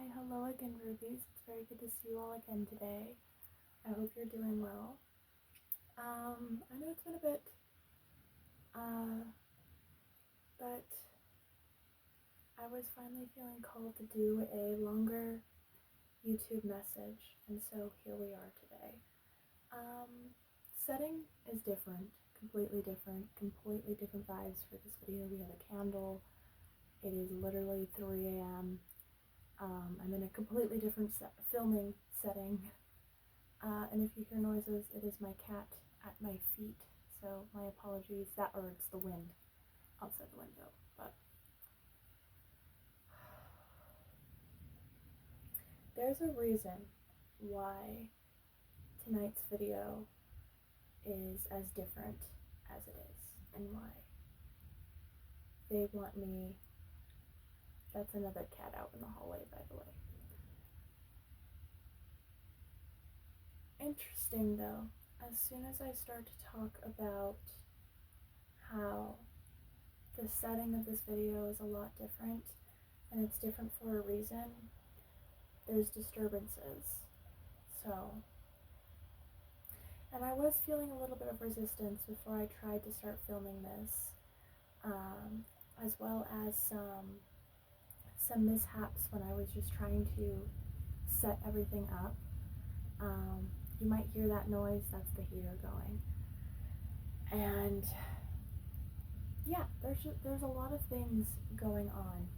Hi, hello again, Rubies. It's very good to see you all again today. I hope you're doing well. I know it's been a bit, uh, but I was finally feeling called to do a longer YouTube message, and so here we are today. Setting is different, completely different vibes for this video. We have a candle. It is literally 3 a.m. I'm in a completely different filming setting. And if you hear noises, it is my cat at my feet. So my apologies. Or it's the wind outside the window. But there's a reason why tonight's video is as different as it is, and why they want me. That's another cat out in the hallway, by the way. Interesting though, as soon as I start to talk about how the setting of this video is a lot different, and it's different for a reason, there's disturbances. And I was feeling a little bit of resistance before I tried to start filming this, as well as some mishaps when I was just trying to set everything up. You might hear that noise, that's the heater going. And yeah, there's a lot of things going on.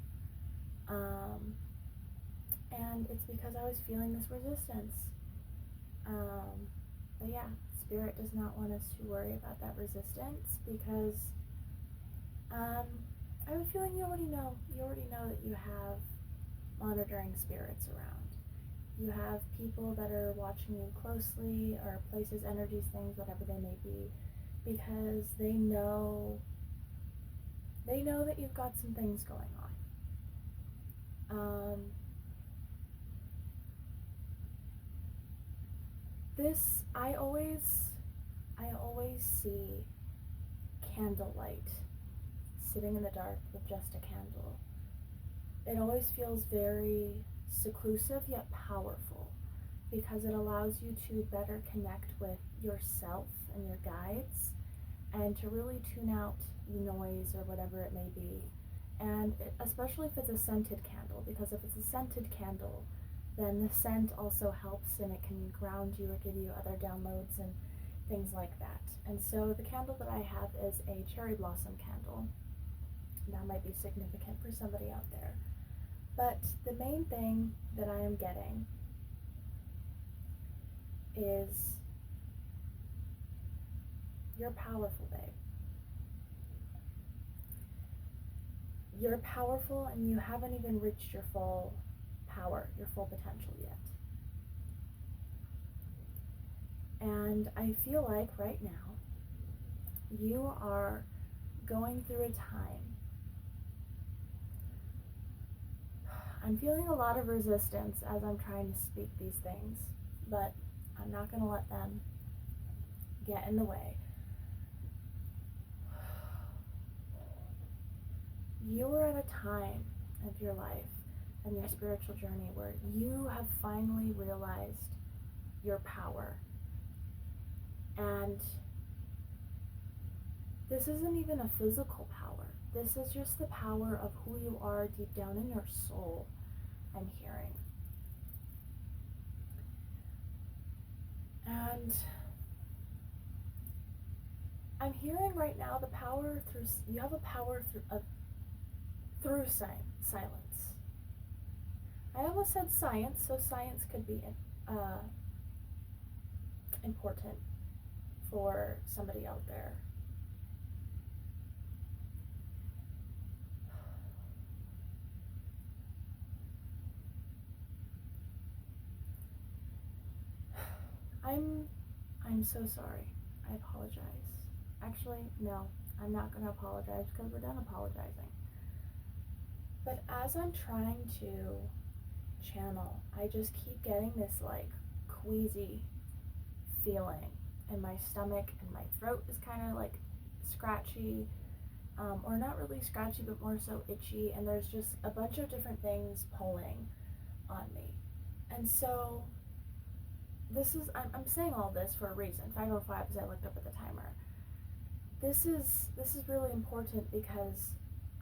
And it's because I was feeling this resistance. But yeah, Spirit does not want us to worry about that resistance because I have a feeling you already know that you have monitoring spirits around. You have people that are watching you closely, or places, energies, things, whatever they may be, because they know that you've got some things going on. I always see candlelight sitting in the dark with just a candle. It always feels very seclusive yet powerful because it allows you to better connect with yourself and your guides, and to really tune out the noise or whatever it may be. And especially if it's a scented candle, because if it's a scented candle, then the scent also helps, and it can ground you or give you other downloads and things like that. And so the candle that I have is a cherry blossom candle. That might be significant for somebody out there. But the main thing that I am getting is, you're powerful, babe. You're powerful, and you haven't even reached your full power, your full potential yet. And I feel like right now you are going through a time. I'm feeling a lot of resistance as I'm trying to speak these things, but I'm not going to let them get in the way. You are at a time of your life and your spiritual journey where you have finally realized your power. And this isn't even a physical power. This is just the power of who you are deep down in your soul, I'm hearing. And I'm hearing right now the power through, you have a power through silence. I almost said science, so science could be important for somebody out there. I'm so sorry. I apologize. Actually, no, I'm not going to apologize because we're done apologizing. But as I'm trying to channel, I just keep getting this like queasy feeling in my stomach, and my throat is kind of like scratchy, or not really scratchy, but more so itchy, and there's just a bunch of different things pulling on me. And so I'm saying all this for a reason. 5:05 as I looked up at the timer. This is really important because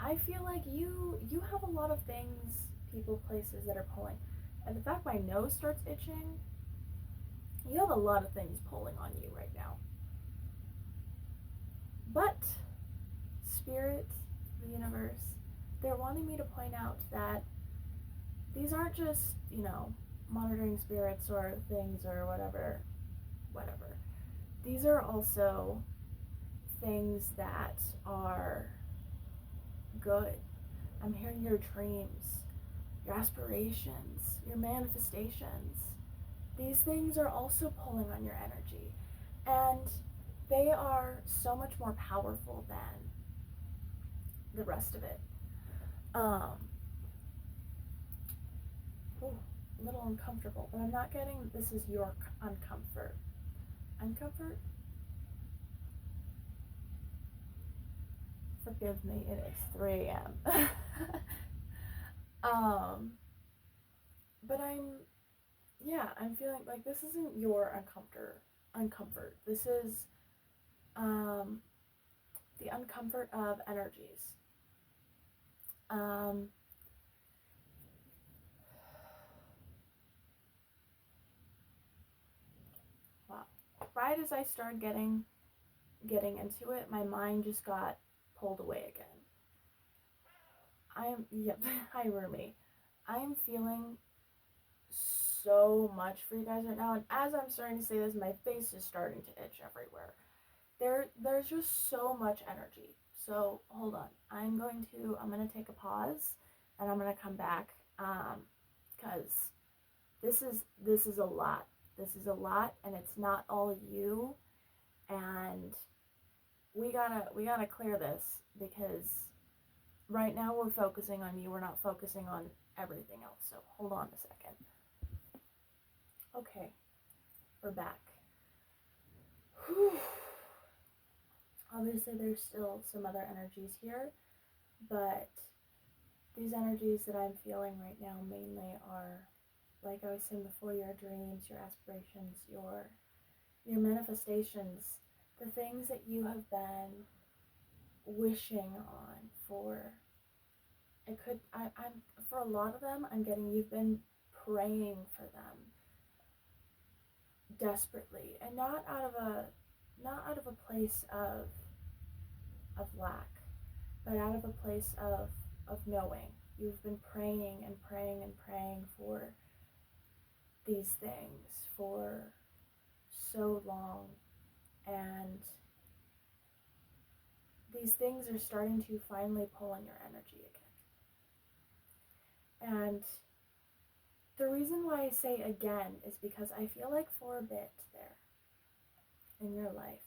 I feel like you have a lot of things, people, places that are pulling. And the fact my nose starts itching, you have a lot of things pulling on you right now. But spirit, the universe, they're wanting me to point out that these aren't just, monitoring spirits or things or whatever. These are also things that are good. I'm hearing your dreams, your aspirations, your manifestations. These things are also pulling on your energy. And they are so much more powerful than the rest of it. Ooh, a little uncomfortable, but I'm not getting this is your uncomfort. Uncomfort? Forgive me, it is 3 a.m. But I'm feeling like this isn't your uncomfort. This is the uncomfort of energies. Wow. Right as I started getting into it, my mind just got pulled away again. Hi Rumi. I am feeling so much for you guys right now, and as I'm starting to say this, my face is starting to itch everywhere. There's just so much energy. So hold on. I'm gonna take a pause, and I'm gonna come back, because this is a lot. This is a lot, and it's not all you. And we gotta clear this because right now we're focusing on you. We're not focusing on everything else. So hold on a second. Okay, we're back. Whew. Obviously, there's still some other energies here, but these energies that I'm feeling right now mainly are, like I was saying before, your dreams, your aspirations, your manifestations, the things that you have been wishing on for. I'm for a lot of them, I'm getting you've been praying for them desperately, and not out of a place of lack, but out of a place of knowing. You've been praying and praying and praying for these things for so long, and these things are starting to finally pull on your energy again. And the reason why I say again is because I feel like for a bit there in your life,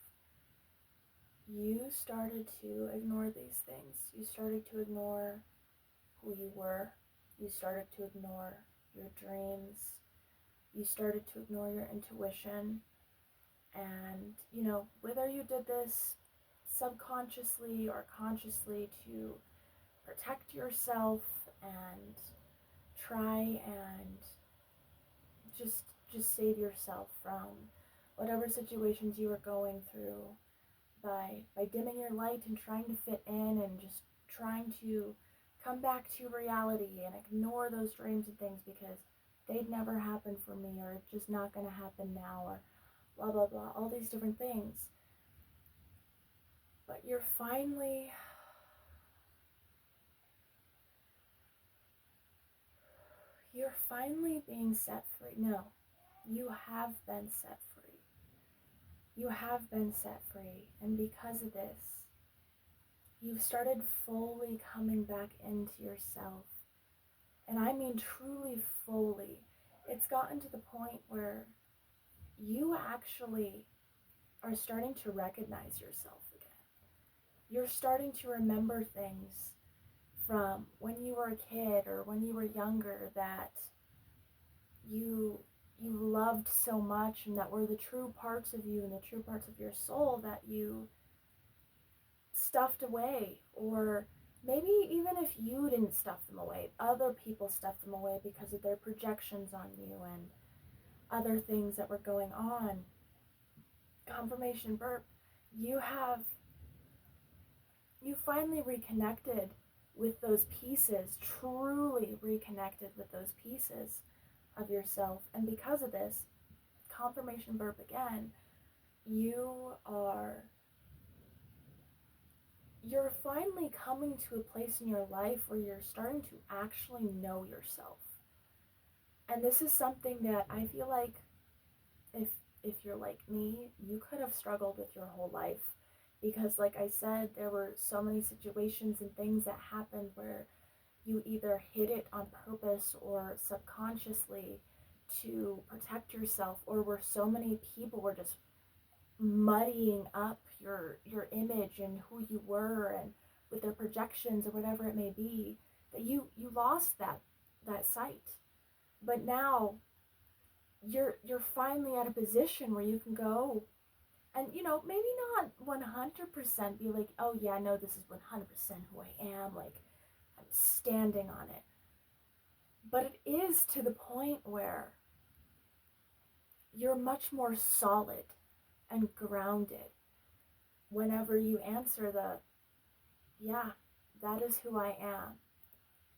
you started to ignore these things. You started to ignore who you were. You started to ignore your dreams. You started to ignore your intuition. And, whether you did this subconsciously or consciously to protect yourself and try and just save yourself from whatever situations you were going through by dimming your light and trying to fit in and just trying to come back to reality and ignore those dreams and things because they'd never happen for me, or it's just not going to happen now, or blah blah blah, all these different things. But you're finally being set free. No, you have been set free. You have been set free, and because of this, you've started fully coming back into yourself. And I mean truly fully. It's gotten to the point where you actually are starting to recognize yourself again. You're starting to remember things from when you were a kid or when you were younger that you loved so much, and that were the true parts of you and the true parts of your soul that you stuffed away or maybe even if you didn't stuff them away, other people stuffed them away because of their projections on you and other things that were going on. Confirmation burp, you finally reconnected with those pieces, truly reconnected with those pieces of yourself. And because of this, confirmation burp again, you're finally coming to a place in your life where you're starting to actually know yourself. And this is something that I feel like if you're like me, you could have struggled with your whole life, because like I said, there were so many situations and things that happened where you either hid it on purpose or subconsciously to protect yourself, or where so many people were just muddying up your image and who you were and with their projections or whatever it may be, that you lost that sight. But now you're finally at a position where you can go and, maybe not 100% be like, oh yeah, no, this is 100% who I am, like I'm standing on it. But it is to the point where you're much more solid and grounded whenever you answer yeah, that is who I am.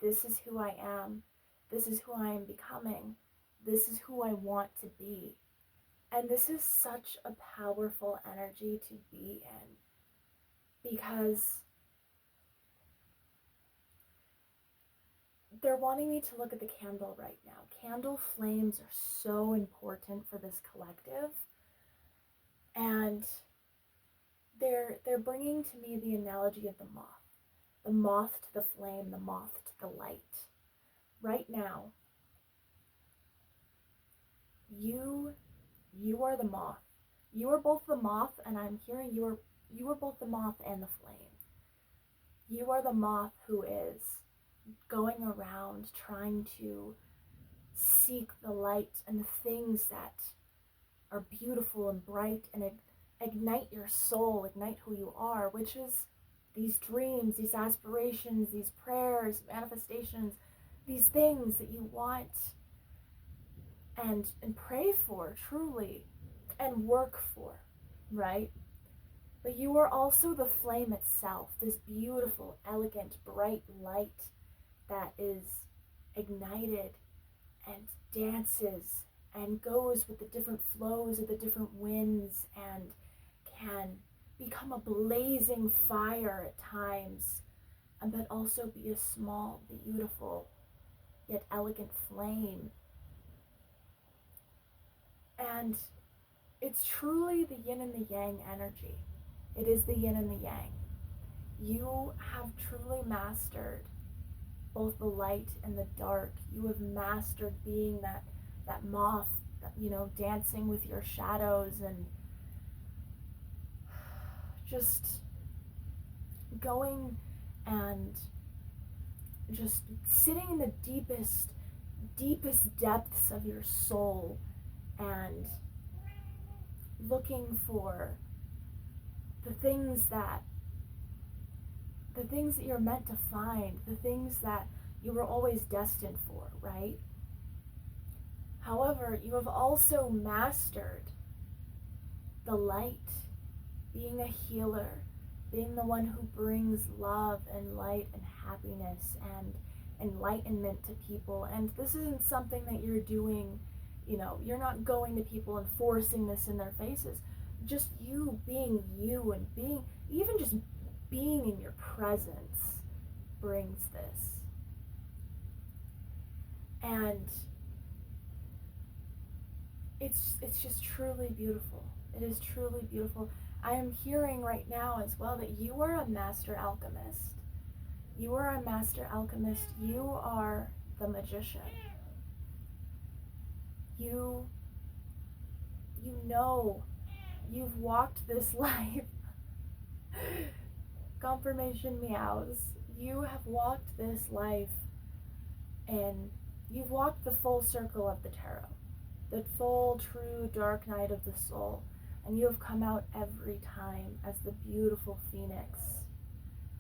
This is who I am. This is who I am becoming. This is who I want to be. And this is such a powerful energy to be in, because they're wanting me to look at the candle right now. Candle flames are so important for this collective. And they're bringing to me the analogy of the moth to the flame, the moth to the light. Right now, you are the moth. You are both the moth, and I'm hearing you are both the moth and the flame. You are the moth who is going around trying to seek the light and the things that are beautiful and bright and ignite your soul, ignite who you are, which is these dreams, these aspirations, these prayers, manifestations, these things that you want and pray for truly and work for, right? But you are also the flame itself, this beautiful, elegant, bright light that is ignited and dances and goes with the different flows of the different winds and can become a blazing fire at times, but also be a small, beautiful, yet elegant flame. And it's truly the yin and the yang energy. It is the yin and the yang. You have truly mastered both the light and the dark. You have mastered being that moth, dancing with your shadows and just going and just sitting in the deepest depths of your soul and looking for the things that you're meant to find, the things that you were always destined for, right? However, you have also mastered the light, being a healer, being the one who brings love and light and happiness and enlightenment to people. And this isn't something that you're doing, you're not going to people and forcing this in their faces. Just you being you and just being in your presence brings this. And it's just truly beautiful. It is truly beautiful. I am hearing right now as well that you are a master alchemist. You are a master alchemist. You are the magician. You've walked this life. Confirmation meows. You have walked this life and you've walked the full circle of the tarot, the full true dark night of the soul, and you have come out every time as the beautiful phoenix,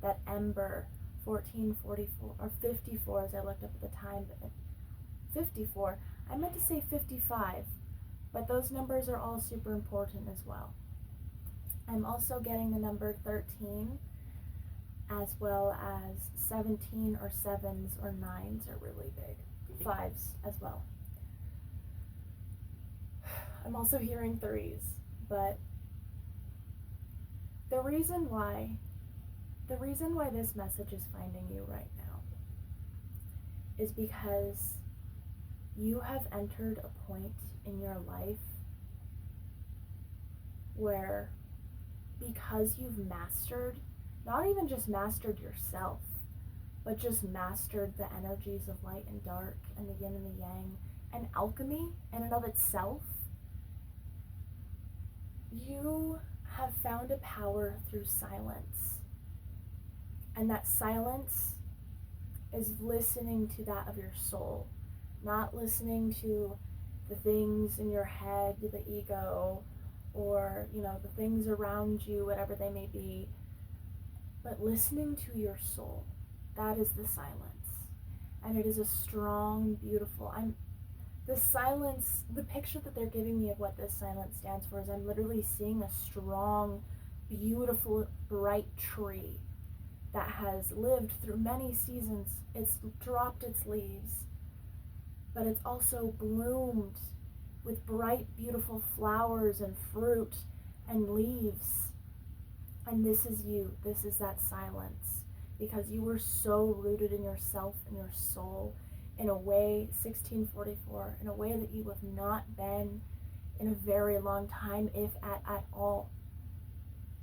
that ember 14, 44, or 54 as I looked up at the time, but 54. I meant to say 55, but those numbers are all super important as well. I'm also getting the number 13, as well as 17 or 7s or 9s are really big. 5s as well. I'm also hearing 3s, but the reason why this message is finding you right now is because you have entered a point in your life where, because you've mastered, not even just mastered yourself, but just mastered the energies of light and dark and the yin and the yang and alchemy in and of itself, you have found a power through silence. And that silence is listening to that of your soul, not listening to the things in your head, the ego, or, the things around you, whatever they may be, but listening to your soul. That is the silence. And it is a strong, beautiful, the silence, the picture that they're giving me of what this silence stands for is I'm literally seeing a strong, beautiful, bright tree that has lived through many seasons. It's dropped its leaves, but it's also bloomed with bright, beautiful flowers and fruit and leaves. And this is you. This is that silence, because you were so rooted in yourself and your soul in a way, 1644, in a way that you have not been in a very long time, if at all,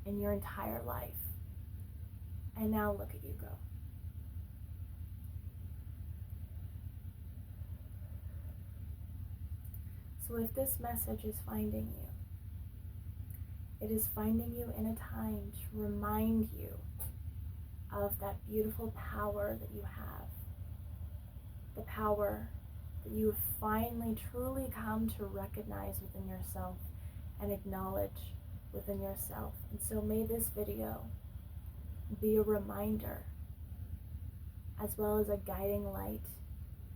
in your entire life. And now look at you go. So if this message is finding you, it is finding you in a time to remind you of that beautiful power that you have. The power that you have finally truly come to recognize within yourself and acknowledge within yourself. And so may this video be a reminder, as well as a guiding light,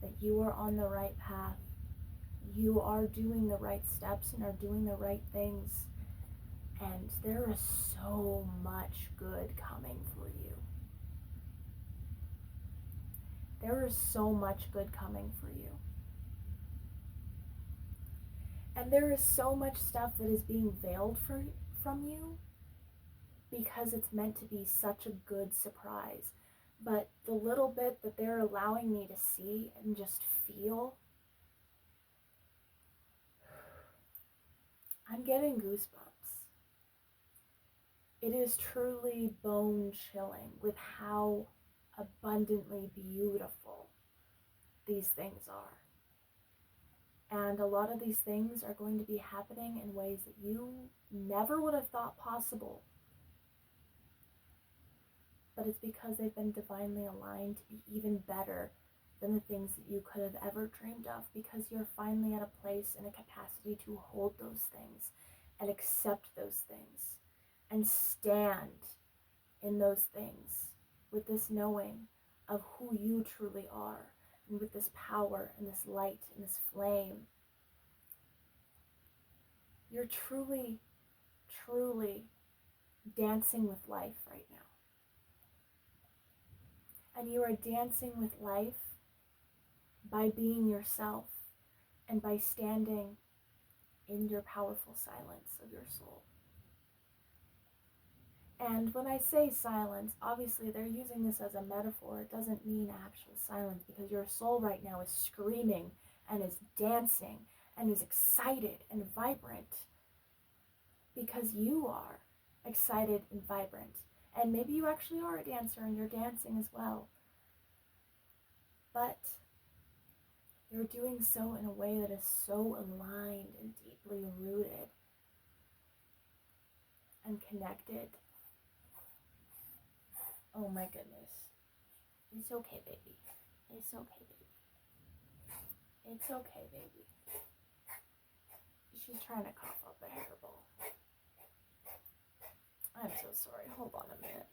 that you are on the right path. You are doing the right steps and are doing the right things. And there is so much good coming for you. There is so much good coming for you. And there is so much stuff that is being veiled from you because it's meant to be such a good surprise. But the little bit that they're allowing me to see and just feel, I'm getting goosebumps. It is truly bone chilling with how abundantly beautiful these things are. And a lot of these things are going to be happening in ways that you never would have thought possible. But it's because they've been divinely aligned to be even better than the things that you could have ever dreamed of, because you're finally at a place and a capacity to hold those things and accept those things and stand in those things with this knowing of who you truly are, and with this power and this light and this flame. You're truly, truly dancing with life right now. And you are dancing with life by being yourself and by standing in your powerful silence of your soul. And when I say silence, obviously they're using this as a metaphor. It doesn't mean actual silence, because your soul right now is screaming and is dancing and is excited and vibrant, because you are excited and vibrant. And maybe you actually are a dancer and you're dancing as well. But you're doing so in a way that is so aligned and deeply rooted and connected. Oh my goodness. It's okay, baby. It's okay, baby. It's okay, baby. She's trying to cough up a hairball. I'm so sorry. Hold on a minute.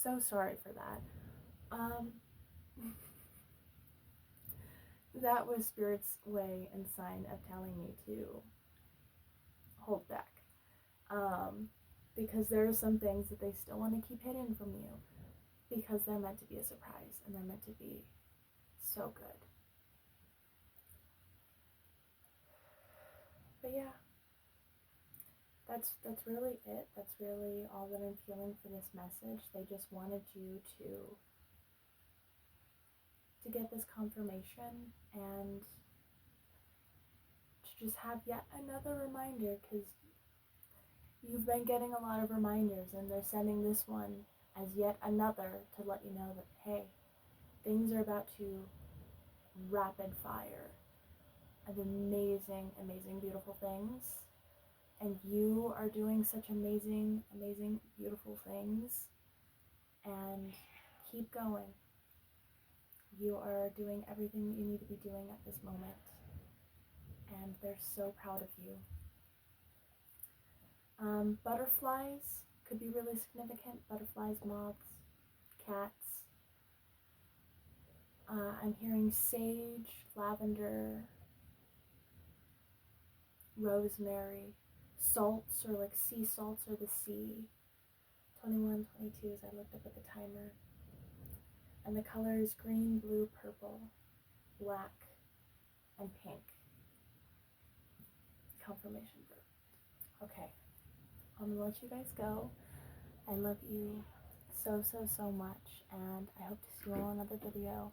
So sorry for that. That was Spirit's way and sign of telling me to hold back. Because there are some things that they still want to keep hidden from you because they're meant to be a surprise and they're meant to be so good. But yeah, that's really it. That's really all that I'm feeling for this message. They just wanted you to get this confirmation and to just have yet another reminder, because you've been getting a lot of reminders and they're sending this one as yet another to let you know that, hey, things are about to rapid fire of amazing, amazing, beautiful things. And you are doing such amazing, amazing, beautiful things. And keep going. You are doing everything that you need to be doing at this moment. And they're so proud of you. Butterflies could be really significant. Butterflies, moths, cats. I'm hearing sage, lavender, rosemary, salts, or like sea salts or the sea. 21, 22 as I looked up at the timer. And the colors green, blue, purple, black, and pink. Confirmation verb. Okay, I'm gonna let you guys go. I love you so, so, so much, and I hope to see you all in another video.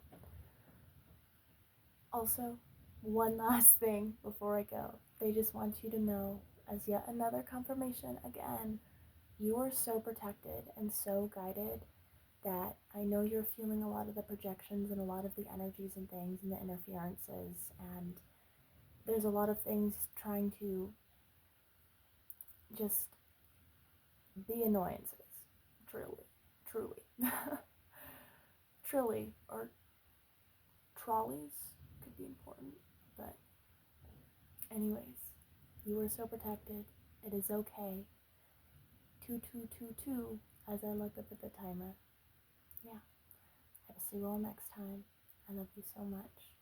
Also, one last thing before I go. They just want you to know, as yet another confirmation again, you are so protected and so guided that I know you're feeling a lot of the projections and a lot of the energies and things and the interferences, and there's a lot of things trying to just be annoyances. Truly. Truly, or trolleys could be important, but anyways, you are so protected. It is okay. 2222 as I look up at the timer. Yeah. I will see you all next time. I love you so much.